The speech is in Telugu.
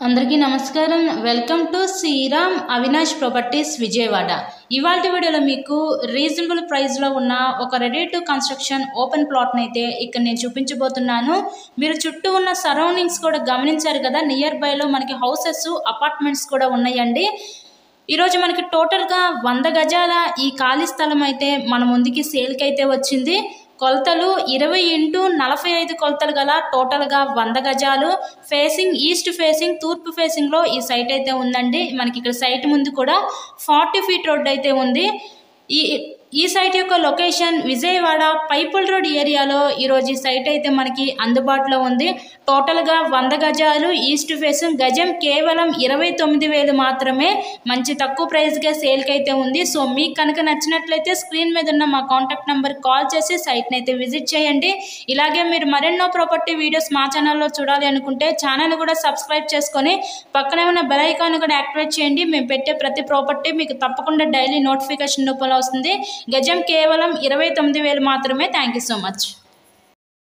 అందరికీ నమస్కారం. Welcome to Sriram Avinash properties Vijayawada. ఇవాల్టి వీడియోలో మీకు రీజనబుల్ ప్రైస్లో ఉన్న ఒక రెడీ టు కన్స్ట్రక్షన్ ఓపెన్ ప్లాట్ని అయితే ఇక్కడ నేను చూపించబోతున్నాను. మీరు చుట్టూ ఉన్న సరౌండింగ్స్ కూడా గమనించారు కదా, నియర్ బైలో మనకి హౌసెస్ అపార్ట్మెంట్స్ కూడా ఉన్నాయండి. ఈరోజు మనకి టోటల్గా 100 గజాల ఈ ఖాళీ స్థలం అయితే మన ముందుకి సేల్కి అయితే వచ్చింది. కొలతలు 20x45 కొలతలు గల టోటల్గా 100 గజాలు, ఫేసింగ్ ఈస్ట్ ఫేసింగ్ తూర్పు ఫేసింగ్లో ఈ సైట్ అయితే ఉందండి. మనకి ఇక్కడ సైట్ ముందు కూడా 40 ఫీట్ రోడ్ అయితే ఉంది. ఈ సైట్ యొక్క లొకేషన్ విజయవాడ పైపుల్ రోడ్ ఏరియాలో ఈరోజు ఈ సైట్ అయితే మనకి అందుబాటులో ఉంది. టోటల్గా 100 గజాలు ఈస్ట్ ఫేసింగ్, గజం కేవలం 29,000 మాత్రమే. మంచి తక్కువ ప్రైస్గా సేల్కి అయితే ఉంది. సో మీకు కనుక నచ్చినట్లయితే స్క్రీన్ మీద ఉన్న మా కాంటాక్ట్ నెంబర్ కాల్ చేసి సైట్ని అయితే విజిట్ చేయండి. ఇలాగే మీరు మరెన్నో ప్రాపర్టీ వీడియోస్ మా ఛానల్లో చూడాలి అనుకుంటే ఛానల్ కూడా సబ్స్క్రైబ్ చేసుకొని పక్కనే ఉన్న బెల్ ఐకాన్ కూడా యాక్టివేట్ చేయండి. మేము పెట్టే ప్రతి ప్రాపర్టీ మీకు తప్పకుండా డైలీ నోటిఫికేషన్ రూపంలో వస్తుంది. గజం కేవలం 29,000 మాత్రమే. Thank you so much.